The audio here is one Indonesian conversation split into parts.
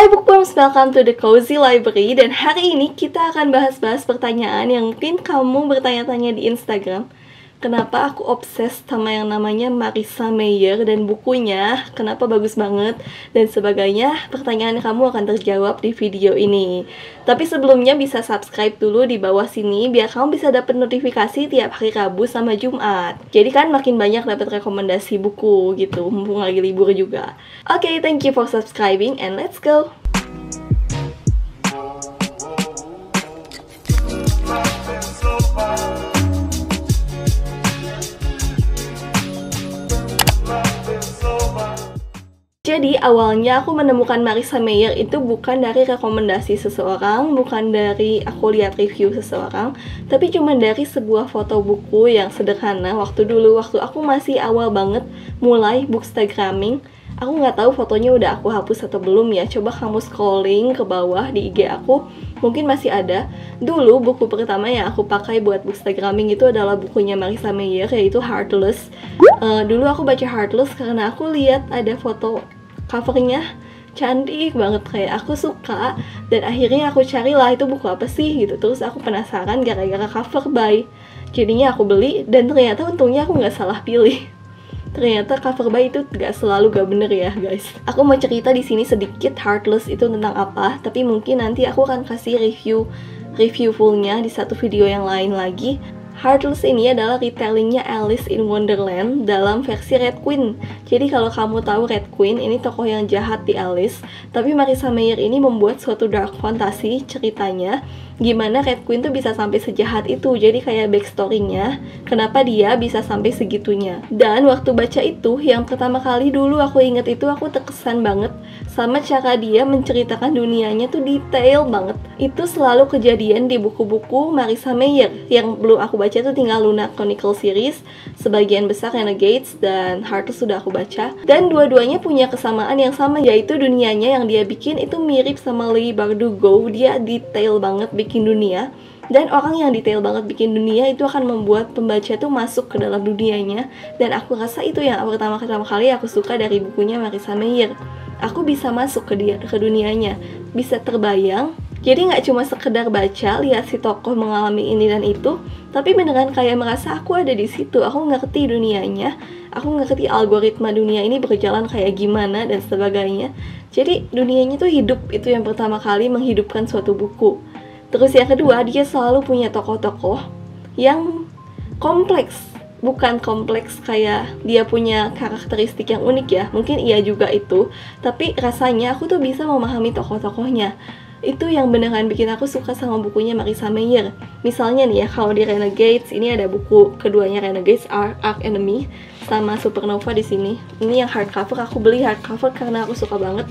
Hai Bookworms, welcome to the Cozy Library. Dan hari ini kita akan bahas-bahas pertanyaan yang mungkin kamu bertanya-tanya di Instagram. Kenapa aku obses sama yang namanya Marissa Mayer dan bukunya, kenapa bagus banget, dan sebagainya. Pertanyaan kamu akan terjawab di video ini. Tapi sebelumnya bisa subscribe dulu di bawah sini biar kamu bisa dapat notifikasi tiap hari Rabu sama Jumat. Jadi kan makin banyak dapat rekomendasi buku gitu, mumpung lagi libur juga. Oke, thank you for subscribing and let's go! Jadi awalnya aku menemukan Marissa Mayer itu bukan dari rekomendasi seseorang, bukan dari aku lihat review seseorang, tapi cuma dari sebuah foto buku yang sederhana waktu aku masih awal banget mulai bookstagramming. Aku nggak tahu fotonya udah aku hapus atau belum ya, coba kamu scrolling ke bawah di IG aku, mungkin masih ada. Dulu buku pertama yang aku pakai buat bookstagramming itu adalah bukunya Marissa Mayer, yaitu Heartless. Dulu aku baca Heartless karena aku lihat ada foto covernya cantik banget, kayak aku suka, dan akhirnya aku carilah itu buku apa sih gitu. Terus aku penasaran gara-gara cover by, jadinya aku beli, dan ternyata untungnya aku nggak salah pilih. Ternyata cover by itu gak selalu gak bener ya guys. Aku mau cerita di sini sedikit Heartless itu tentang apa, tapi mungkin nanti aku akan kasih review fullnya di satu video yang lain lagi. Heartless ini adalah retellingnya Alice in Wonderland dalam versi Red Queen. Jadi kalau kamu tahu Red Queen, ini tokoh yang jahat di Alice, tapi Marissa Mayer ini membuat suatu dark fantasy ceritanya gimana Red Queen tuh bisa sampai sejahat itu. Jadi kayak backstory-nya, kenapa dia bisa sampai segitunya. Dan waktu baca itu, yang pertama kali dulu aku inget itu, aku terkesan banget sama cara dia menceritakan dunianya tuh detail banget. Itu selalu kejadian di buku-buku Marissa Mayer. Yang belum aku baca tuh tinggal Luna Chronicle series, sebagian besar Renegades, dan Heartless sudah aku baca. Dan dua-duanya punya kesamaan yang sama, yaitu dunianya yang dia bikin itu mirip sama Leigh Bardugo. Dia detail banget bikin dunia, dan orang yang detail banget bikin dunia itu akan membuat pembaca tuh masuk ke dalam dunianya. Dan aku rasa itu yang pertama kali aku suka dari bukunya Marissa Mayer. Aku bisa masuk ke dunianya, bisa terbayang. Jadi nggak cuma sekedar baca, lihat si tokoh mengalami ini dan itu, tapi beneran kayak merasa aku ada di situ. Aku ngerti dunianya, aku ngerti algoritma dunia ini berjalan kayak gimana dan sebagainya. Jadi dunianya tuh hidup, itu yang pertama kali menghidupkan suatu buku. Terus yang kedua, dia selalu punya tokoh-tokoh yang kompleks. Bukan kompleks kayak dia punya karakteristik yang unik ya, mungkin iya juga itu, tapi rasanya aku tuh bisa memahami tokoh-tokohnya. Itu yang beneran bikin aku suka sama bukunya Marissa Mayer. Misalnya nih ya, kalau di Renegades, ini ada buku keduanya Renegades, Arch Enemy, sama Supernova di sini. Ini yang hardcover, aku beli hardcover karena aku suka banget.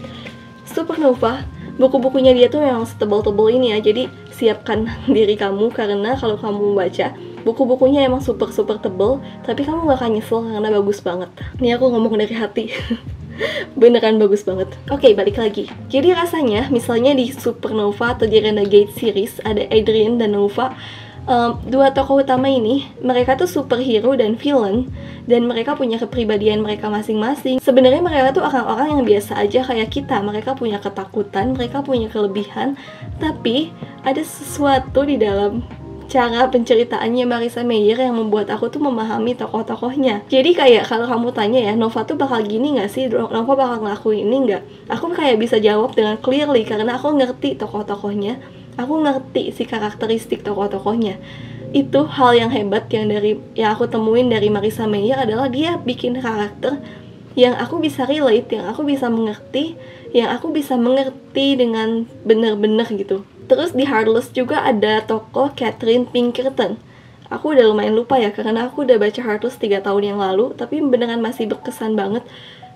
Supernova, buku-bukunya dia tuh memang setebal-tebal ini ya, jadi siapkan diri kamu karena kalau kamu baca buku-bukunya emang super tebal, tapi kamu gak akan nyesel karena bagus banget. Ini aku ngomong dari hati. Beneran bagus banget. Oke, balik lagi. Jadi rasanya, misalnya di Supernova atau di Renegade series, ada Adrian dan Nova. Dua tokoh utama ini, mereka tuh superhero dan villain, dan mereka punya kepribadian mereka masing-masing. Sebenarnya mereka tuh orang-orang yang biasa aja kayak kita. Mereka punya ketakutan, mereka punya kelebihan, tapi ada sesuatu di dalam cara penceritaannya Marissa Mayer yang membuat aku tuh memahami tokoh-tokohnya. Jadi kayak kalau kamu tanya ya, Nova tuh bakal gini gak sih? Nova bakal ngelakuin ini gak? Aku kayak bisa jawab dengan clearly karena aku ngerti tokoh-tokohnya. Aku ngerti si karakteristik tokoh-tokohnya. Itu hal yang hebat yang aku temuin dari Marissa Mayer adalah dia bikin karakter yang aku bisa relate, yang aku bisa mengerti, dengan bener-bener gitu. Terus di Heartless juga ada tokoh Catherine Pinkerton. Aku udah lumayan lupa ya, karena aku udah baca Heartless 3 tahun yang lalu, tapi beneran masih berkesan banget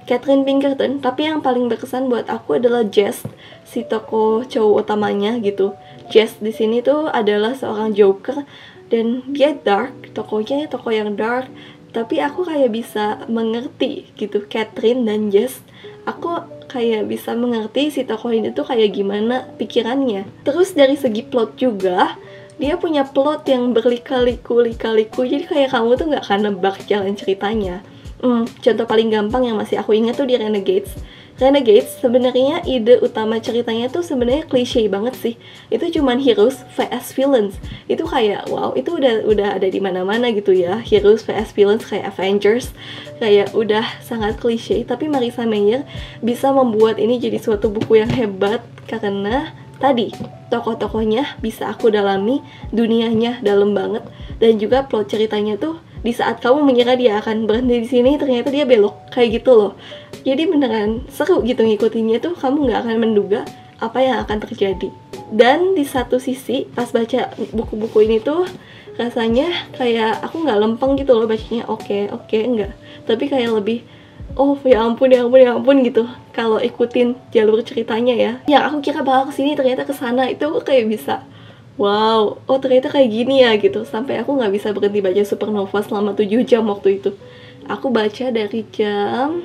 Catherine Pinkerton. Tapi yang paling berkesan buat aku adalah Jess, si tokoh cowok utamanya gitu. Jess di sini tuh adalah seorang Joker, dan dia dark, tokohnya tokoh yang dark, tapi aku kayak bisa mengerti gitu Catherine dan Jess. Aku kayak bisa mengerti si tokoh ini tuh kayak gimana pikirannya. Terus dari segi plot juga, dia punya plot yang berliku-liku. Jadi kayak kamu tuh gak akan nebak jalan ceritanya. Contoh paling gampang yang masih aku ingat tuh di Renegades. Renegades sebenarnya ide utama ceritanya tuh sebenarnya klise banget sih. Itu cuman heroes vs villains. Itu kayak wow, itu udah ada di mana-mana gitu ya. Heroes vs villains kayak Avengers. Kayak udah sangat klise, tapi Marissa Mayer bisa membuat ini jadi suatu buku yang hebat karena tadi tokoh-tokohnya bisa aku dalami, dunianya dalam banget, dan juga plot ceritanya tuh di saat kamu mengira dia akan berhenti di sini, ternyata dia belok kayak gitu loh. Jadi beneran seru gitu ngikutinnya tuh, kamu nggak akan menduga apa yang akan terjadi. Dan di satu sisi pas baca buku-buku ini tuh rasanya kayak aku nggak lempeng gitu loh bacanya, oke enggak, tapi kayak lebih oh ya ampun gitu kalau ikutin jalur ceritanya ya. Yang aku kira bakal kesini ternyata kesana, itu kayak bisa wow, oh ternyata kayak gini ya gitu. Sampai aku nggak bisa berhenti baca Supernova selama 7 jam waktu itu. Aku baca dari jam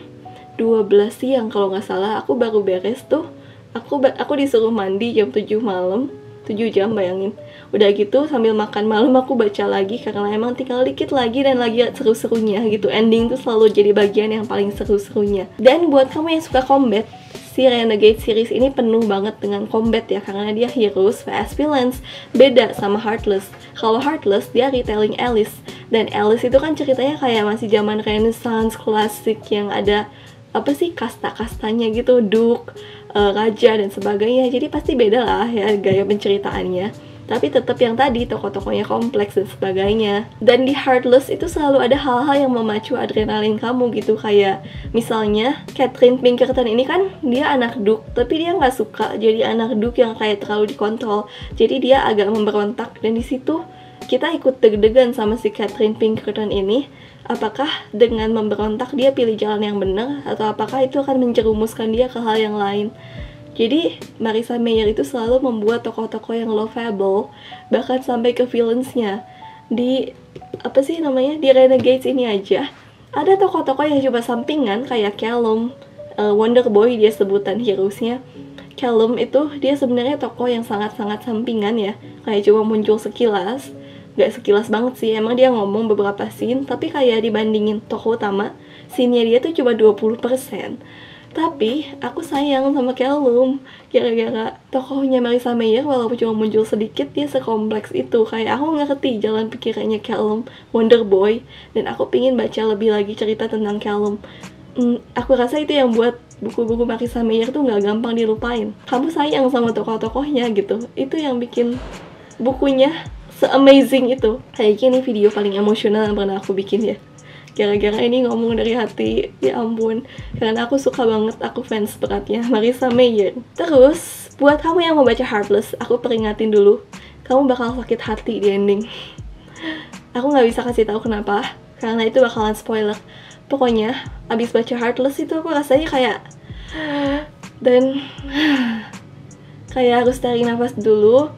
12 siang kalau nggak salah. Aku baru beres tuh. Aku disuruh mandi jam 7 malam. 7 jam bayangin. Udah gitu sambil makan malam aku baca lagi karena emang tinggal dikit lagi dan lagi seru-serunya gitu. Ending tuh selalu jadi bagian yang paling seru-serunya. Dan buat kamu yang suka combat, si Renegade series ini penuh banget dengan combat ya, karena dia heroes vs villains. Beda sama Heartless. Kalau Heartless dia retelling Alice, dan Alice itu kan ceritanya kayak masih zaman Renaissance klasik yang ada apa sih kasta-kastanya gitu, duke, raja dan sebagainya. Jadi pasti beda lah ya gaya penceritaannya. Tapi tetap yang tadi tokoh-tokohnya kompleks dan sebagainya. Dan di Heartless itu selalu ada hal-hal yang memacu adrenalin kamu gitu. Kayak misalnya Catherine Pinkerton ini kan dia anak duke, tapi dia nggak suka jadi anak duke yang kayak terlalu dikontrol. Jadi dia agak memberontak, dan di situ kita ikut deg-degan sama si Catherine Pinkerton ini. Apakah dengan memberontak dia pilih jalan yang benar, atau apakah itu akan menjerumuskan dia ke hal yang lain. Jadi Marissa Mayer itu selalu membuat tokoh-tokoh yang lovable, bahkan sampai ke villains-nya. Di apa sih namanya, di Renegades ini aja ada tokoh-tokoh yang coba sampingan kayak Callum, Wonder Boy dia sebutan heroesnya. Callum itu dia sebenarnya tokoh yang sangat-sangat sampingan ya, kayak cuma muncul sekilas. Gak sekilas banget sih, emang dia ngomong beberapa scene, tapi kayak dibandingin tokoh utama, scene-nya dia tuh cuma 20%. Tapi aku sayang sama Callum, gara-gara tokohnya Marissa Mayer walaupun cuma muncul sedikit, dia sekompleks itu. Kayak aku ngerti jalan pikirannya Callum, Wonder Boy, dan aku pingin baca lebih lagi cerita tentang Callum. Aku rasa itu yang buat buku-buku Marissa Mayer tuh gak gampang dilupain. Kamu sayang sama tokoh-tokohnya gitu, itu yang bikin bukunya se-amazing itu. Kayaknya ini video paling emosional yang pernah aku bikin ya. Gara-gara ini ngomong dari hati, ya ampun. Karena aku suka banget, aku fans beratnya Marissa Mayer. Terus, buat kamu yang mau baca Heartless, aku peringatin dulu, kamu bakal sakit hati di ending. Aku gak bisa kasih tahu kenapa, karena itu bakalan spoiler. Pokoknya, abis baca Heartless itu aku rasanya kayak dan kayak harus tarik nafas dulu.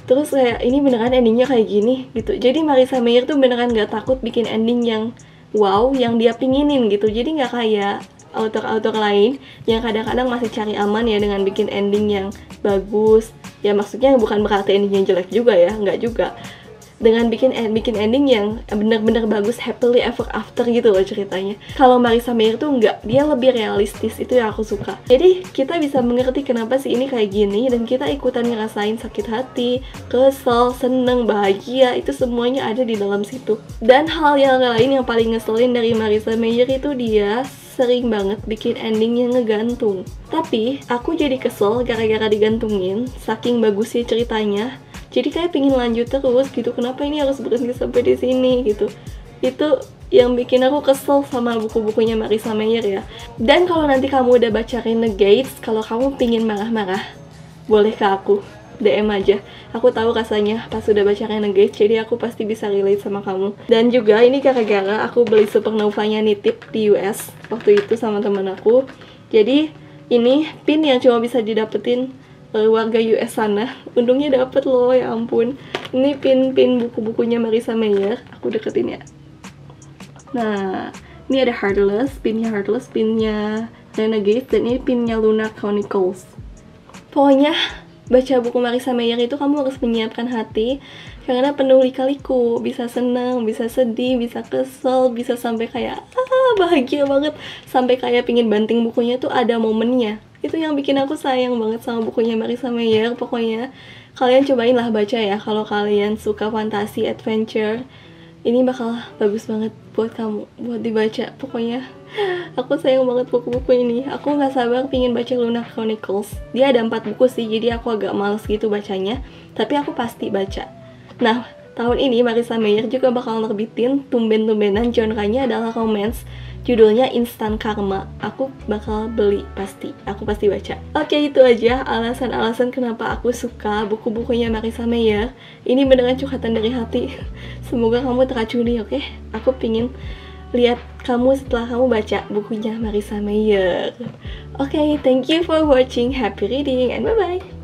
Terus kayak ini beneran endingnya kayak gini gitu. Jadi Marissa Mayer tuh beneran gak takut bikin ending yang wow, yang dia pinginin gitu. Jadi nggak kayak author-author lain yang kadang-kadang masih cari aman ya dengan bikin ending yang bagus. Ya maksudnya bukan berarti endingnya jelek juga ya, nggak juga. Dengan bikin ending yang bener-bener bagus, happily ever after gitu loh ceritanya. Kalau Marissa Mayer tuh nggak, dia lebih realistis, itu yang aku suka. Jadi kita bisa mengerti kenapa sih ini kayak gini, dan kita ikutan ngerasain sakit hati, kesel, seneng, bahagia, itu semuanya ada di dalam situ. Dan hal yang lain yang paling ngeselin dari Marissa Mayer itu dia sering banget bikin ending yang ngegantung. Tapi aku jadi kesel gara-gara digantungin, saking bagusnya ceritanya. Jadi kayak pingin lanjut terus gitu, kenapa ini harus berhenti sampai di sini gitu. Itu yang bikin aku kesel sama buku-bukunya Marissa Mayer ya. Dan kalau nanti kamu udah baca Renegades, kalau kamu pingin marah-marah, boleh ke aku, DM aja. Aku tahu rasanya pas udah baca Renegades, jadi aku pasti bisa relate sama kamu. Dan juga ini gara-gara aku beli Supernova-nya nitip di US waktu itu sama teman aku. Jadi ini pin yang cuma bisa didapetin warga US sana. Untungnya dapet loh, ya ampun. Ini pin buku-bukunya Marissa Mayer. Aku deketin ya. Nah, ini ada Heartless, pinnya Renegade, dan ini pinnya Luna Chronicles. Pokoknya baca buku Marissa Mayer itu kamu harus menyiapkan hati, karena penuh lika-liku, bisa senang, bisa sedih, bisa kesel, bisa sampai kayak bahagia banget, sampai kayak pingin banting bukunya tuh ada momennya. Itu yang bikin aku sayang banget sama bukunya Marissa Mayer. Pokoknya kalian cobain lah baca ya, kalau kalian suka fantasi, adventure, ini bakal bagus banget buat kamu, buat dibaca. Pokoknya aku sayang banget buku-buku ini. Aku gak sabar pingin baca Luna Chronicles. Dia ada 4 buku sih, jadi aku agak males gitu bacanya, tapi aku pasti baca. Nah, tahun ini Marissa Mayer juga bakal nerbitin tumben-tumbenan, genrenya adalah romance, judulnya Instant Karma. Aku bakal beli pasti, aku pasti baca. Oke, itu aja alasan-alasan kenapa aku suka buku-bukunya Marissa Mayer. Ini beneran curhatan dari hati. Semoga kamu teracuni, oke? Aku pingin lihat kamu setelah kamu baca bukunya Marissa Mayer. Oke, thank you for watching, happy reading, and bye-bye!